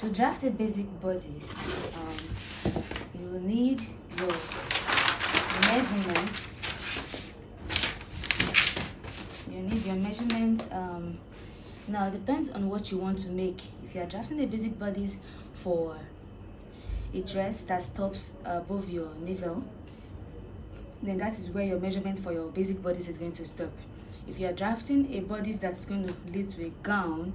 To draft a basic bodice, you will need your measurements. Now it depends on what you want to make. If you are drafting a basic bodice for a dress that stops above your navel, then that is where your measurement for your basic bodice is going to stop. If you are drafting a bodice that's going to lead to a gown,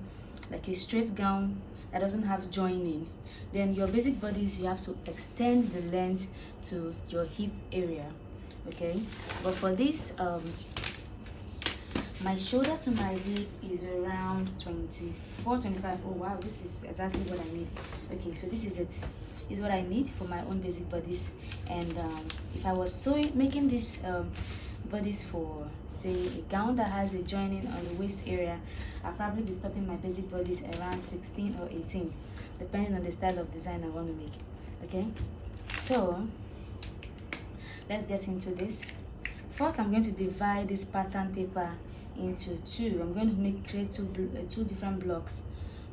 like a straight gown that doesn't have joining, then your basic bodice, you have to extend the length to your hip area. Okay, but for this, my shoulder to my hip is around 24, 25. Oh wow, this is exactly what I need. Okay, so this is it. This is what I need for my own basic bodice. And if I was making this bodice for, say, a gown that has a joining on the waist area, I'll probably be stopping my basic bodice around 16 or 18, depending on the style of design I want to make. Okay, so let's get into this. First, I'm going to divide this pattern paper into two. I'm going to create two different blocks,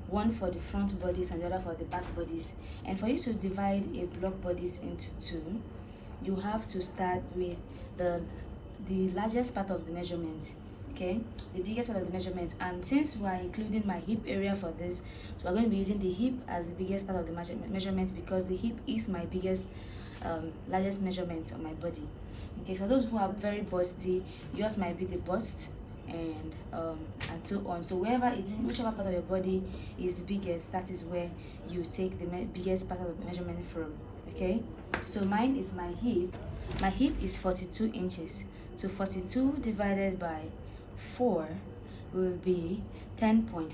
one for the front bodice and the other for the back bodice. And for you to divide a block bodice into two, you have to start with the largest part of the measurement. Okay, the biggest part of the measurement. And since we're including my hip area for this, so we're going to be using the hip as the biggest part of the measurement, because the hip is my biggest largest measurement on my body. Okay, so those who are very busty, yours might be the bust, and so on. So whichever part of your body is biggest, that is where you take the biggest part of the measurement from. Okay, so mine is my hip. My hip is 42 inches. So 42 divided by 4 will be 10.5.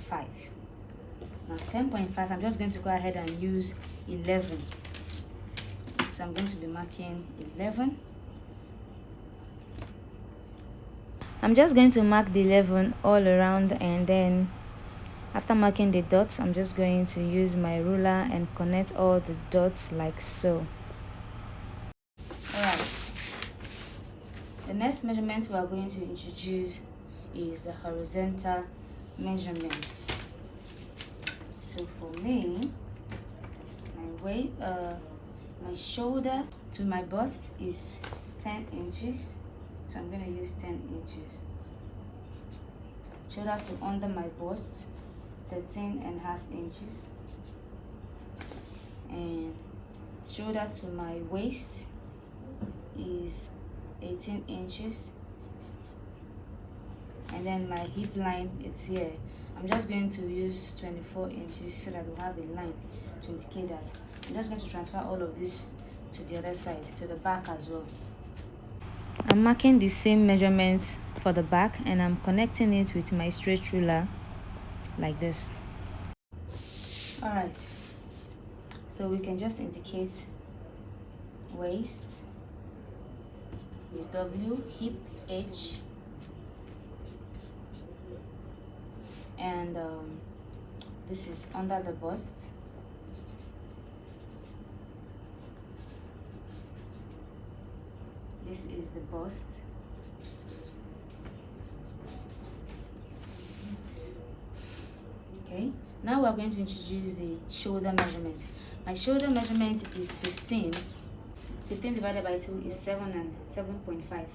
Now 10.5, I'm just going to go ahead and use 11. So I'm going to be marking 11. I'm just going to mark the 11 all around, and then after marking the dots, I'm just going to use my ruler and connect all the dots like so. Alright, the next measurement we are going to introduce is the horizontal measurements. So for me, my shoulder to my bust is 10 inches. So I'm going to use 10 inches. Shoulder to under my bust, 13.5 inches. And shoulder to my waist is 18 inches. And then my hip line, it's here. I'm just going to use 24 inches so that we'll have a line to indicate that. I'm just going to transfer all of this to the other side, to the back as well. I'm marking the same measurements for the back, and I'm connecting it with my straight ruler like this. Alright, so we can just indicate waist with W, hip H, and this is under the bust. This is the bust. Okay, now we're going to introduce the shoulder measurement. My shoulder measurement is 15. 15 divided by 2 is 7 and 7.5.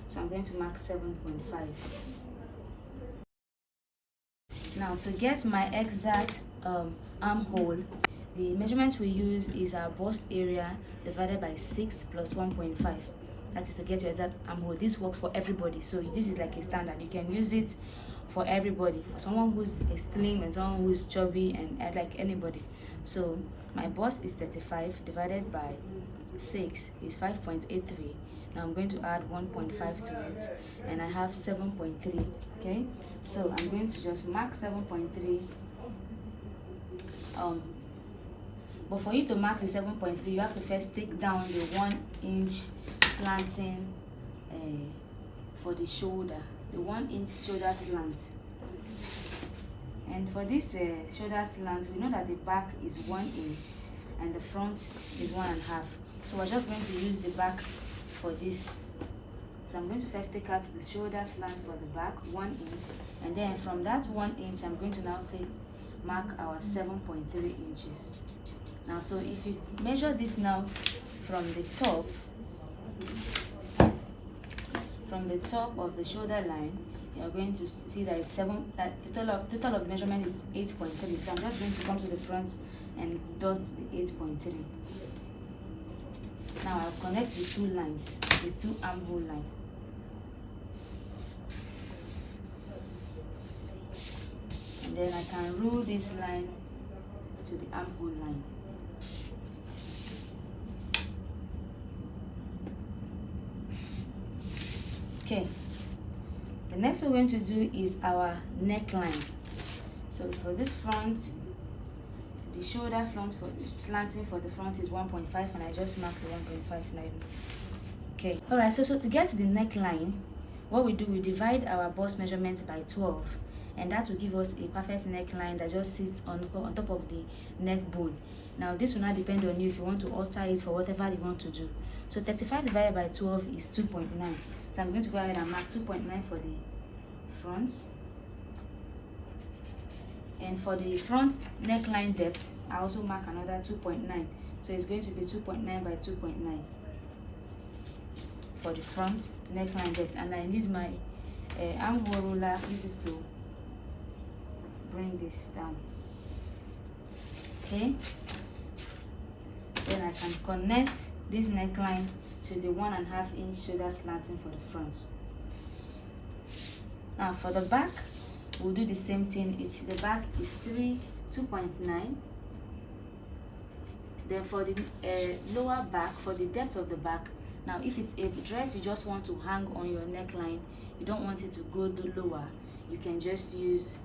So I'm going to mark 7.5. Now to get my exact armhole, the measurement we use is our bust area divided by 6 plus 1.5. That is to get your exact armhole. This works for everybody, so this is like a standard. You can use it for everybody, for someone who's slim and someone who's chubby, and like anybody. So my bust is 35 divided by 6 is 5.83. Now I'm going to add 1.5 to it, and I have 7.3. Okay, so I'm going to just mark 7.3. But for you to mark the 7.3, you have to first take down the 1 inch slanting for the shoulder, the 1 inch shoulder slant. And for this shoulder slant, we know that the back is 1 inch and the front is 1.5. So we're just going to use the back for this. So I'm going to first take out the shoulder slant for the back, 1 inch, and then from that 1 inch, I'm going to now take mark our 7.3 inches. Now, so if you measure this now from the top of the shoulder line, you're going to see that it's that the total of the measurement is 8.3. So I'm just going to come to the front and dot the 8.3. Now I'll connect the two lines, the two armhole line. And then I can rule this line to the armhole line. Okay, the next we're going to do is our neckline. So for this front, the shoulder front for slanting for the front is 1.5, and I just marked the 1.59. Okay, all right. So to get the neckline, what we do, we divide our bust measurement by 12, and that will give us a perfect neckline that just sits on top of the neck bone. Now this will not depend on you if you want to alter it for whatever you want to do. So 35 divided by 12 is 2.9. So I'm going to go ahead and mark 2.9 for the front. And for the front neckline depth, I also mark another 2.9. So it's going to be 2.9 by 2.9 for the front neckline depth. And I need my armhole ruler, use it to bring this down. Okay. Then I can connect this neckline to the 1.5 inch shoulder slanting for the front. Now for the back, we'll do the same thing. The back is 2.9. Then for the lower back, for the depth of the back, now if it's a dress you just want to hang on your neckline, you don't want it to go lower, you can just use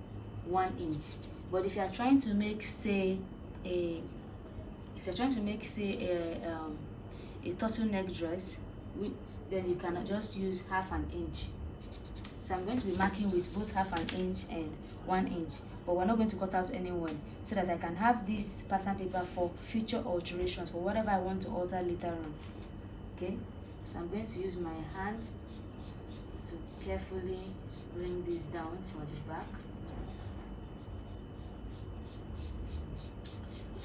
1 inch. But if you are trying to make, say, a turtleneck dress, then you cannot just use 0.5 inch. So I'm going to be marking with both 0.5 inch and 1 inch, but we're not going to cut out any one, so that I can have this pattern paper for future alterations, for whatever I want to alter later on. Okay, so I'm going to use my hand to carefully bring this down for the back.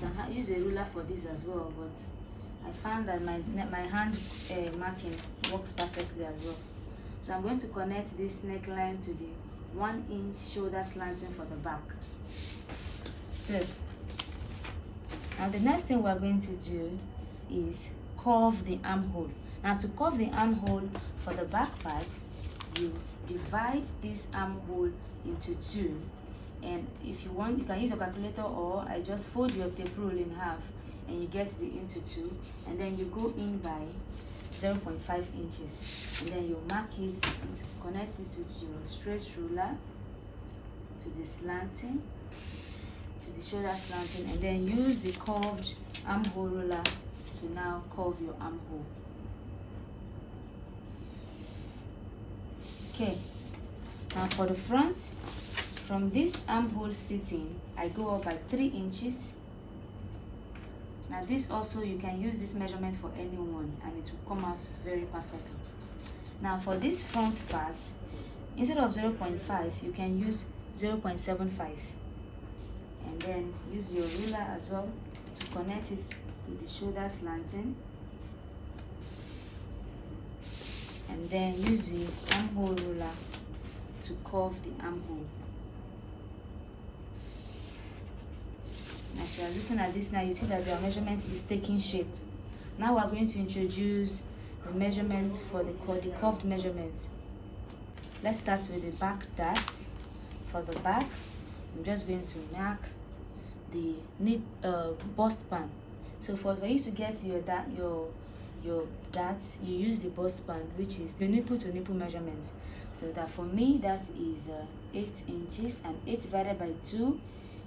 You can use a ruler for this as well, but I found that my hand marking works perfectly as well. So I'm going to connect this neckline to the 1 inch shoulder slanting for the back. So now the next thing we're going to do is curve the armhole. Now to curve the armhole for the back part, you divide this armhole into 2, and if you want, you can use a calculator, or I just fold your tape rule in half and you get the into 2, and then you go in by 0.5 inches, and then you mark it and connect it with your straight ruler to the slanting, to the shoulder slanting, and then use the curved armhole ruler to now curve your armhole. Okay, now for the front, from this armhole sitting, I go up by 3 inches. Now this also, you can use this measurement for anyone and it will come out very perfectly. Now for this front part, instead of 0.5, you can use 0.75, and then use your ruler as well to connect it to the shoulder slanting, and then use the armhole ruler to curve the armhole. Now if you are looking at this now, you see that your measurement is taking shape. Now we are going to introduce the measurements for the curved measurements. Let's start with the back dart. For the back, I'm just going to mark the bust span. So for you to get your dart, you use the bust span, which is the nipple to nipple measurement. So that for me, that is 8 inches, and 8 divided by 2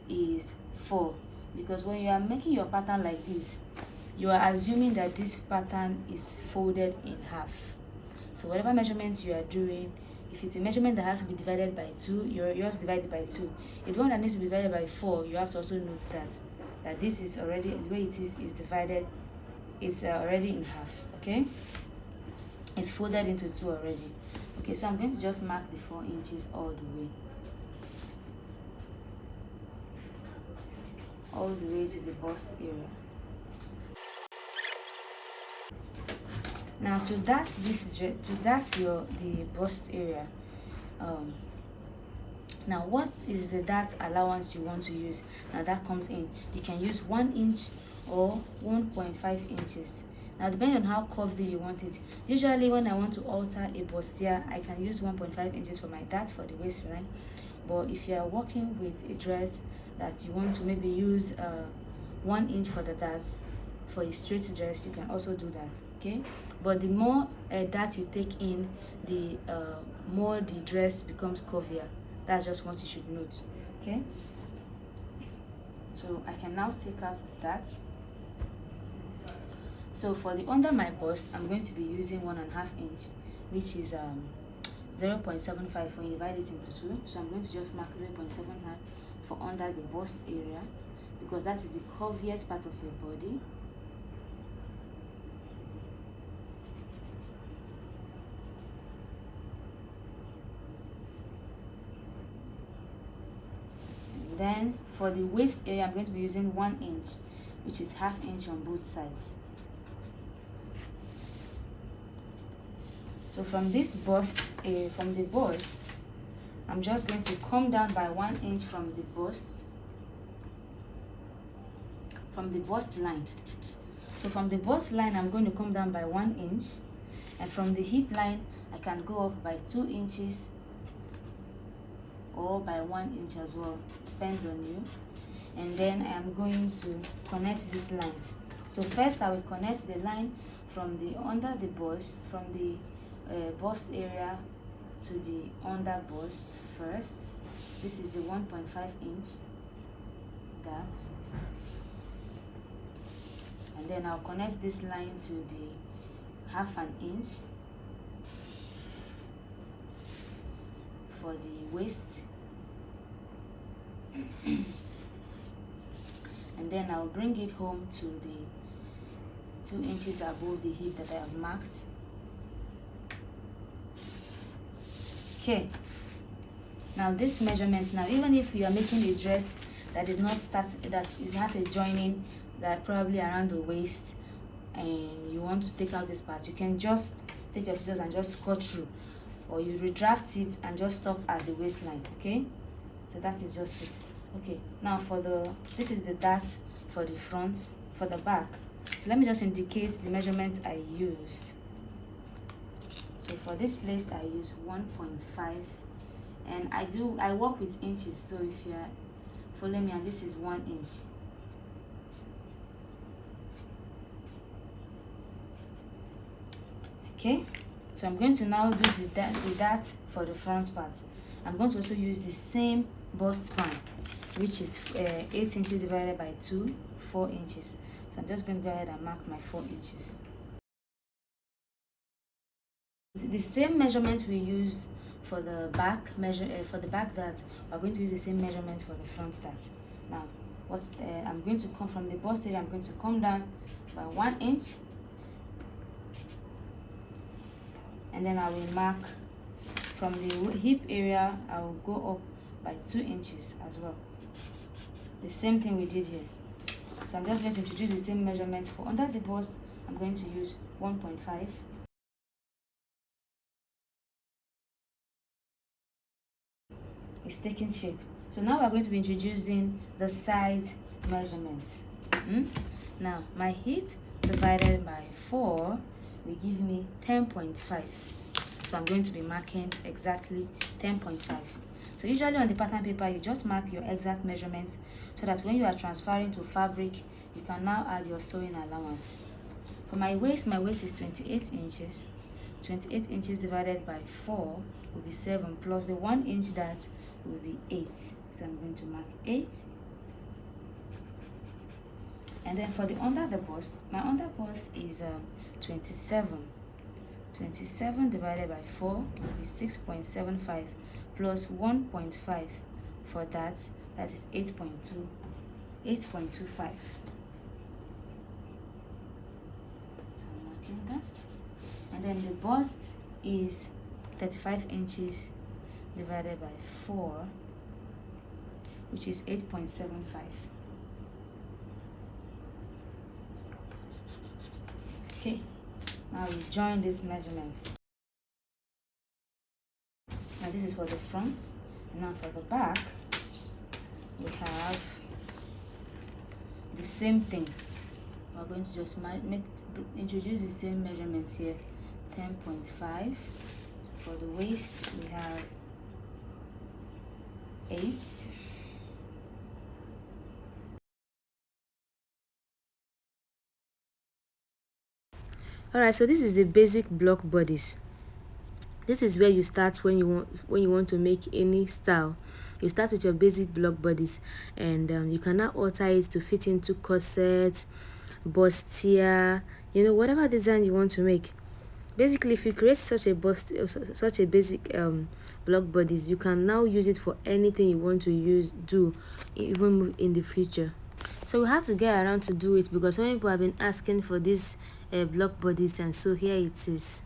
is 4. Because when you are making your pattern like this, you are assuming that this pattern is folded in half. So whatever measurement you are doing, if it's a measurement that has to be divided by 2, yours divided by 2. If the one that needs to be divided by 4, you have to also note that this is already, the way it is divided, it's already in half. Okay, it's folded into 2 already. Okay, so I'm going to just mark the 4 inches all the way. all the way to the bust area. Now to that the bust area. Now what is the dart allowance you want to use? Now that comes in, you can use 1 inch or 1.5 inches. Now depending on how curvy you want it. Usually when I want to alter a bustier, I can use 1.5 inches for my dart for the waistline. But if you are working with a dress that you want to maybe use 1 inch for the dart for a straight dress, you can also do that. Okay, but the more dart you take in, the more the dress becomes curvier. That's just what you should note. Okay, so I can now take out the dart. So for the under my bust, I'm going to be using 1.5 inch, which is 0.75 when you divide it into 2. So I'm going to just mark 0.75 for under the bust area, because that is the curviest part of your body. And then for the waist area, I'm going to be using 1 inch, which is 1/2 inch on both sides. So from this bust, from the bust, I'm just going to come down by 1 inch from the bust line. So from the bust line, I'm going to come down by 1 inch, and from the hip line, I can go up by 2 inches or by 1 inch as well, depends on you. And then I am going to connect these lines. So first I will connect the line from the under the bust, from the bust area to the under bust first. This is the 1.5 inch dart, and then I'll connect this line to the 1/2 inch for the waist, and then I'll bring it home to the 2 inches above the hip that I have marked. Okay, now this measurement, now even if you are making a dress that is not it has a joining that probably around the waist, and you want to take out this part, you can just take your scissors and just cut through, or you redraft it and just stop at the waistline. Okay, so that is just it. Okay, now this is the dart for the front. For the back, so let me just indicate the measurements I used. So for this place, I use 1.5, and I work with inches. So if you are following me, and this is 1 inch. Okay, so I'm going to now do the dart for the front part. I'm going to also use the same bust span, which is 8 inches divided by 2, 4 inches. So I'm just going to go ahead and mark my 4 inches. The same measurement we used for the back dart, we're going to use the same measurement for the front dart. Now, I'm going to come from the bust area. I'm going to come down by 1 inch, and then I will mark from the hip area. I will go up by 2 inches as well. The same thing we did here. So I'm just going to introduce the same measurements for under the bust. I'm going to use 1.5. It's taking shape. So now we're going to be introducing the side measurements. Now my hip divided by 4 will give me 10.5. So I'm going to be marking exactly 10.5. So usually on the pattern paper, you just mark your exact measurements so that when you are transferring to fabric, you can now add your sewing allowance. For my waist is 28 inches. 28 inches divided by 4 will be 7, plus the 1 inch that will be 8. So I'm going to mark 8. And then for the under the bust, my under bust is 27. 27 divided by 4 will be 6.75, plus 1.5 for that is 8.25. So I'm marking that. And then the bust is 35 inches divided by 4, which is 8.75. Okay, now we join these measurements. Now this is for the front. Now for the back, we have the same thing. We're going to just introduce the same measurements here. 10.5. For the waist, we have 8. Alright, so this is the basic block bodice. This is where you start when you want to make any style. You start with your basic block bodice, and you can now alter it to fit into corsets, bustier, whatever design you want to make. Basically, if you create such a basic block bodice, you can now use it for anything you want to do even in the future. So we had to get around to do it because some people have been asking for this block bodice, and so here it is.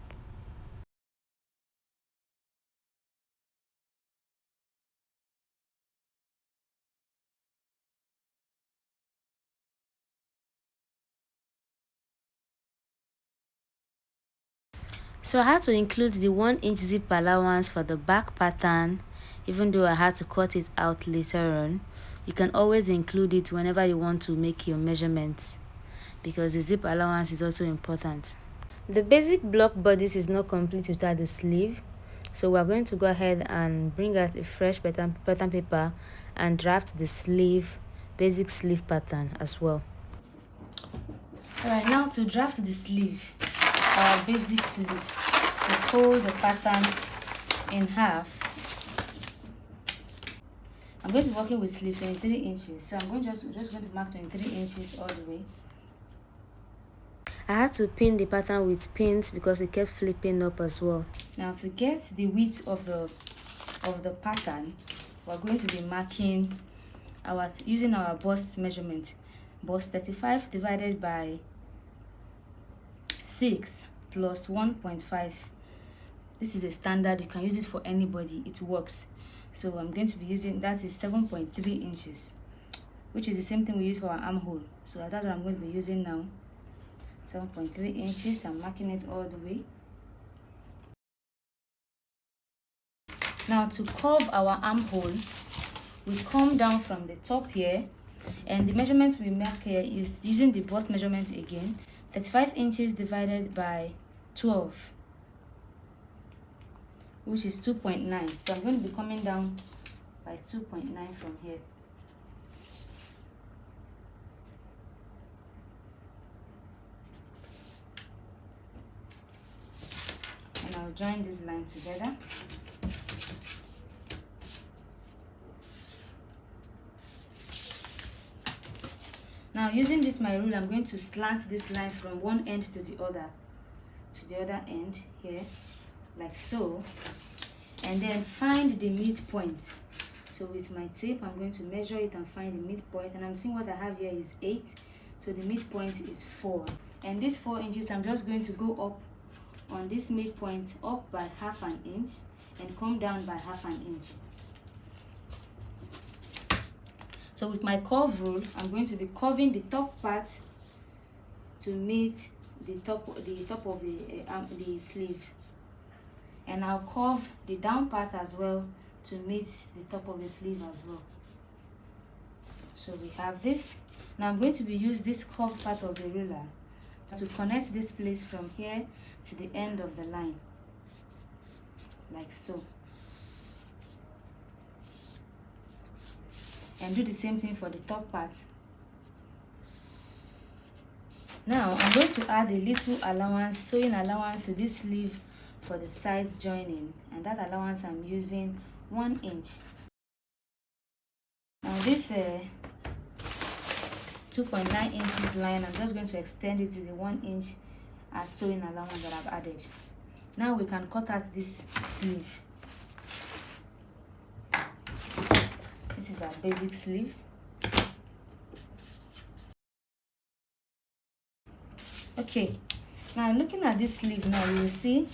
So I had to include the 1-inch zip allowance for the back pattern, even though I had to cut it out later on. You can always include it whenever you want to make your measurements, because the zip allowance is also important. The basic block bodice is not complete without the sleeve, so we're going to go ahead and bring out a fresh pattern paper and draft the basic sleeve pattern as well. Alright, now to draft the sleeve, our basic sleeve, we fold the pattern in half. I'm going to be working with sleeves 23 inches, so I'm just going to mark 23 inches all the way. I had to pin the pattern with pins because it kept flipping up as well. Now to get the width of the pattern, we're going to be marking using our bust measurement. Bust 35 divided by 6 plus 1.5. This is a standard. You can use it for anybody. It works. So I'm going to be using, that is 7.3 inches, which is the same thing we use for our armhole. So that's what I'm going to be using now. 7.3 inches. I'm marking it all the way. Now to curve our armhole, we come down from the top here, and the measurement we mark here is using the bust measurement again. 35 inches divided by 12, which is 2.9. So I'm going to be coming down by 2.9 from here. And I'll join this line together. Now using this my rule, I'm going to slant this line from one end to the other end here, like so, and then find the midpoint. So with my tape, I'm going to measure it and find the midpoint, and I'm seeing what I have here is 8, so the midpoint is 4. And this 4 inches, I'm just going to go up on this midpoint, up by ½ inch and come down by ½ inch. So with my curve rule, I'm going to be curving the top part to meet the top of the sleeve, and I'll curve the down part as well to meet the top of the sleeve as well. So we have this. Now I'm going to be use this curved part of the ruler to connect this place from here to the end of the line, like so. And do the same thing for the top part. Now I'm going to add a little allowance, sewing allowance to this sleeve for the side joining, and that allowance I'm using 1 inch. Now this 2.9 inches line, I'm just going to extend it to the 1 inch sewing allowance that I've added. Now we can cut out this sleeve. This is our basic sleeve. Okay, now looking at this sleeve now, you will see.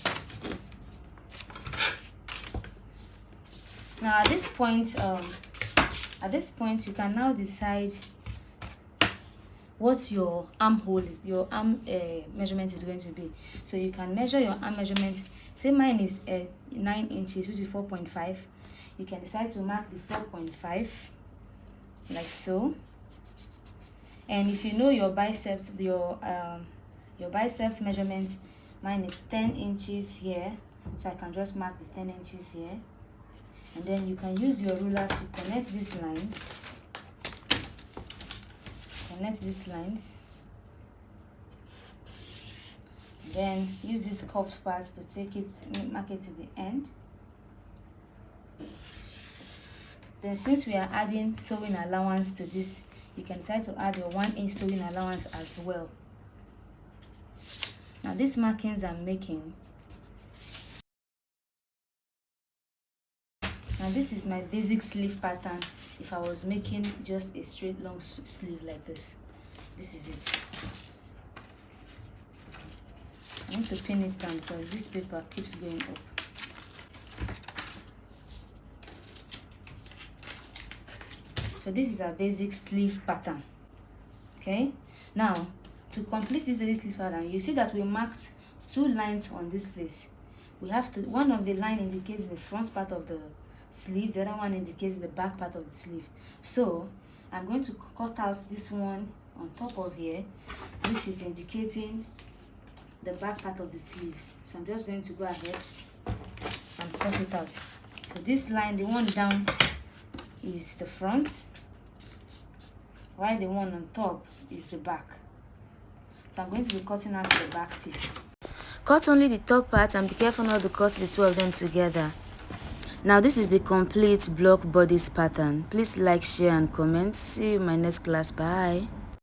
Now at this point you can now decide what your armhole is, your arm measurement is going to be. So you can measure your arm measurement. Say mine is 9 inches, which is 4.5. You can decide to mark the 4.5 like so. And if you know your biceps, your biceps measurement, mine is 10 inches here, so I can just mark the 10 inches here. And then you can use your ruler to connect these lines. Then use this curved part to take it, mark it to the end. Then since we are adding sewing allowance to this, you can decide to add your 1 inch sewing allowance as well. Now these markings I'm making, now this is my basic sleeve pattern. If I was making just a straight long sleeve like this, this is it. I need to pin it down because this paper keeps going up. So this is our basic sleeve pattern. Okay, now to complete this basic sleeve pattern, you see that we marked 2 lines on this place. We have to, one of the line indicates the front part of the sleeve, the other one indicates the back part of the sleeve. So I'm going to cut out this one on top of here, which is indicating the back part of the sleeve. So I'm just going to go ahead and cut it out. So this line, the one down, is the front, while the one on top is the back. So I'm going to be cutting out the back piece. Cut only the top part and be careful not to cut the 2 of them together. Now this is the complete block bodice pattern. Please like, share and comment. See you in my next class. Bye.